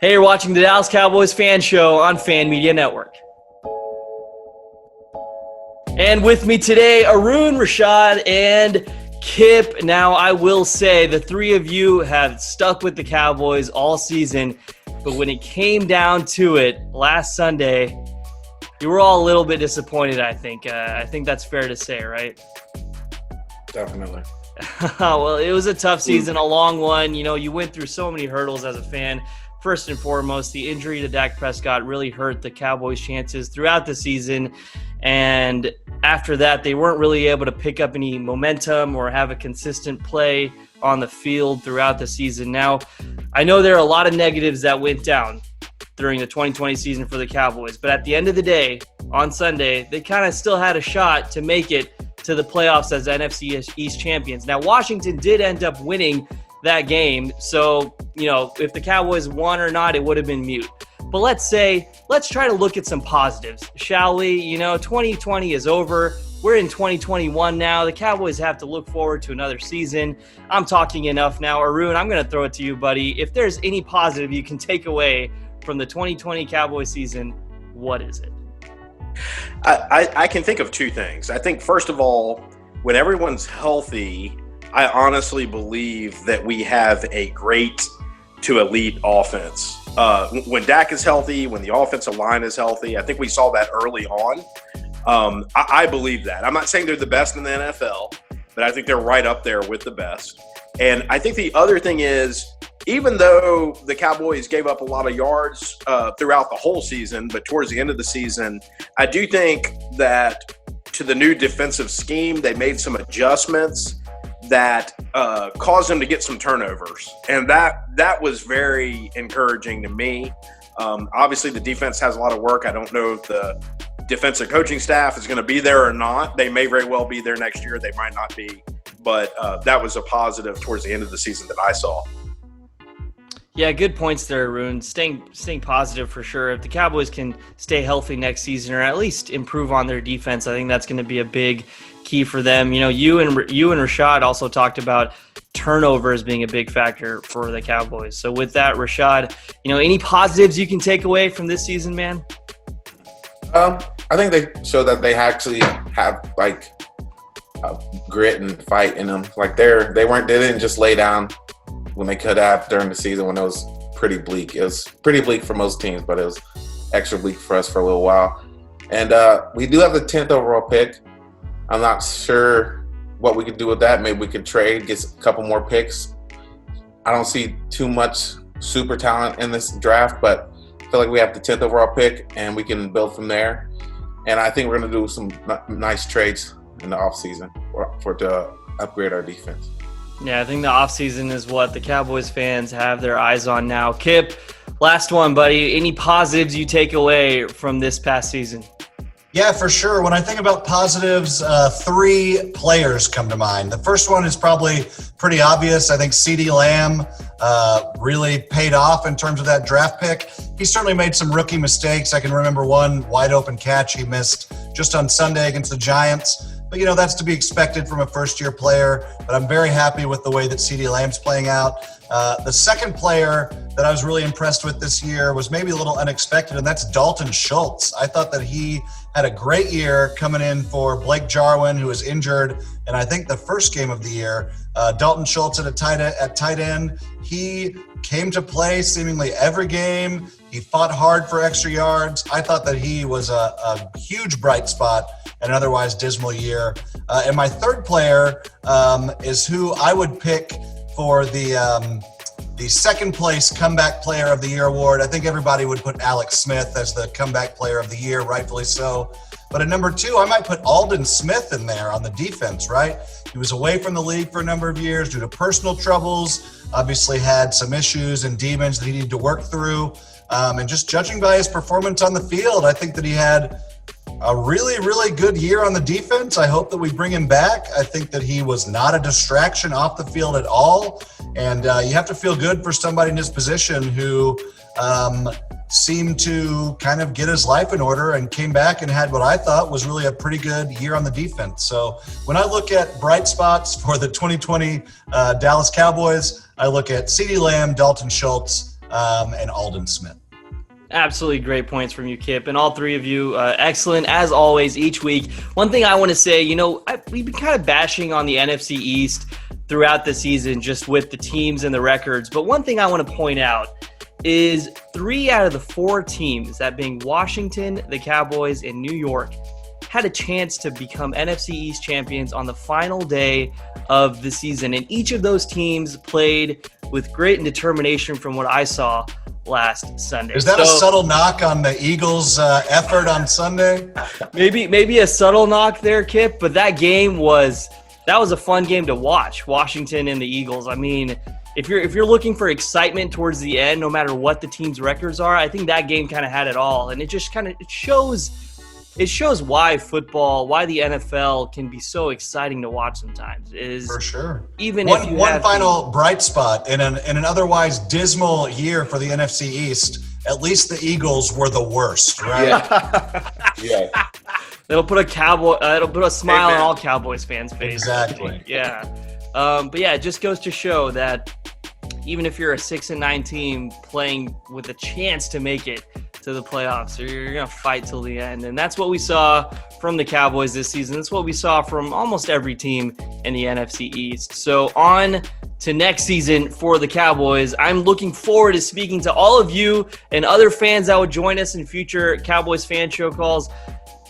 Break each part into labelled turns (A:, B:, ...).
A: Hey, you're watching the Dallas Cowboys Fan Show on Fan Media Network. And with me today, Arun, Rashad, and Kip. Now, I will say the three of you have stuck with the Cowboys all season, but when it came down to it last Sunday, you were all a little bit disappointed, I think. I think that's fair to say, right?
B: Definitely.
A: Well, it was a tough season, a long one. You know, you went through so many hurdles as a fan. First and foremost, the injury to Dak Prescott really hurt the Cowboys' chances throughout the season. And after that, they weren't really able to pick up any momentum or have a consistent play on the field throughout the season. Now, I know there are a lot of negatives that went down during the 2020 season for the Cowboys, but at the end of the day, on Sunday, they kind of still had a shot to make it to the playoffs as NFC East champions. Now, Washington did end up winning that game, so, you know, if the Cowboys won or not, it would have been moot. But let's try to look at some positives, shall we? You know, 2020 is over. We're in 2021 now. The Cowboys have to look forward to another season. I'm talking enough now. Arun, I'm going to throw it to you, buddy. If there's any positive you can take away from the 2020 Cowboys season, what is it?
B: I can think of two things. I think, first of all, when everyone's healthy, I honestly believe that we have a great to elite offense. When Dak is healthy, when the offensive line is healthy, I think we saw that early on. I believe that. I'm not saying they're the best in the NFL, but I think they're right up there with the best. And I think the other thing is, even though the Cowboys gave up a lot of yards throughout the whole season, but towards the end of the season, I do think that to the new defensive scheme, they made some adjustments that caused them to get some turnovers. And that was very encouraging to me. Obviously, the defense has a lot of work. I don't know if the defensive coaching staff is going to be there or not. They may very well be there next year. They might not be. But that was a positive towards the end of the season that I saw.
A: Yeah, good points there, Arun. Staying positive for sure. If the Cowboys can stay healthy next season or at least improve on their defense, I think that's going to be a big key for them. You know, you and Rashad also talked about turnovers being a big factor for the Cowboys. So with that, Rashad, you know, any positives you can take away from this season, man?
C: I think they show that they actually have like grit and fight in them. Like they didn't just lay down when they could have during the season when it was pretty bleak. It was pretty bleak for most teams, but it was extra bleak for us for a little while. And we do have the 10th overall pick. I'm not sure what we could do with that. Maybe we could trade, get a couple more picks. I don't see too much super talent in this draft, but I feel like we have the 10th overall pick and we can build from there. And I think we're going to do some nice trades in the offseason to upgrade our defense.
A: Yeah, I think the offseason is what the Cowboys fans have their eyes on now. Kip, last one, buddy. Any positives you take away from this past season?
D: Yeah, for sure. When I think about positives, three players come to mind. The first one is probably pretty obvious. I think CeeDee Lamb really paid off in terms of that draft pick. He certainly made some rookie mistakes. I can remember one wide open catch he missed just on Sunday against the Giants. But, you know, that's to be expected from a first-year player. But I'm very happy with the way that CeeDee Lamb's playing out. The second player that I was really impressed with this year was maybe a little unexpected, and that's Dalton Schultz. I thought that he had a great year coming in for Blake Jarwin, who was injured, and I think the first game of the year. Dalton Schultz at tight end. He came to play seemingly every game. He fought hard for extra yards. I thought that he was a huge bright spot in an otherwise dismal year. And my third player is who I would pick for the second place comeback player of the year award. I think everybody would put Alex Smith as the comeback player of the year, rightfully so. But at number two, I might put Aldon Smith in there on the defense, right? He was away from the league for a number of years due to personal troubles, obviously had some issues and demons that he needed to work through. And just judging by his performance on the field, I think that he had a really, really good year on the defense. I hope that we bring him back. I think that he was not a distraction off the field at all. And you have to feel good for somebody in his position who seemed to kind of get his life in order and came back and had what I thought was really a pretty good year on the defense. So when I look at bright spots for the 2020 Dallas Cowboys, I look at CeeDee Lamb, Dalton Schultz, and Aldon Smith.
A: Absolutely great points from you, Kip, and all three of you, excellent as always each week. One thing I want to say, we've been kind of bashing on the NFC East throughout the season just with the teams and the records, but one thing I want to point out is 3 out of the 4 teams, that being Washington, the Cowboys, and New York, had a chance to become NFC East champions on the final day of the season, and each of those teams played with great determination from what I saw last Sunday.
D: Is that a subtle knock on the Eagles' effort on Sunday?
A: Maybe a subtle knock there, Kip, but that was a fun game to watch, Washington and the Eagles. I mean, if you're looking for excitement towards the end, no matter what the team's records are, I think that game kind of had it all, and it just it shows why the NFL can be so exciting to watch sometimes.
D: For sure.
A: Even
D: one final bright spot in an otherwise dismal year for the NFC East. At least the Eagles were the worst, right?
C: Yeah.
A: It'll put a smile on all Cowboys fans' faces.
D: Exactly.
A: Yeah. But yeah, it just goes to show that even if you're a 6-9 team playing with a chance to make it to the playoffs, you're going to fight till the end. And that's what we saw from the Cowboys this season. That's what we saw from almost every team in the NFC East. So on to next season for the Cowboys. I'm looking forward to speaking to all of you and other fans that would join us in future Cowboys fan show calls.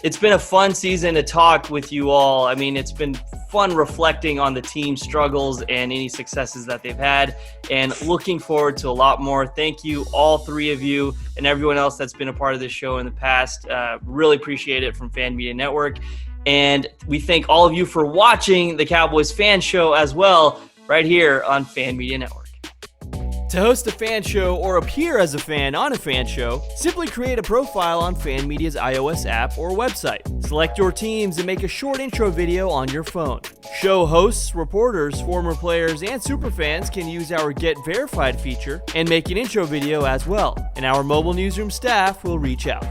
A: It's been a fun season to talk with you all. I mean, it's been fun reflecting on the team's struggles and any successes that they've had, and looking forward to a lot more. Thank you, all three of you, and everyone else that's been a part of this show in the past. Really appreciate it from Fan Media Network. And we thank all of you for watching the Cowboys Fan Show as well, right here on Fan Media Network. To host a fan show or appear as a fan on a fan show, simply create a profile on Fan Media's iOS app or website. Select your teams and make a short intro video on your phone. Show hosts, reporters, former players, and superfans can use our Get Verified feature and make an intro video as well, and our mobile newsroom staff will reach out.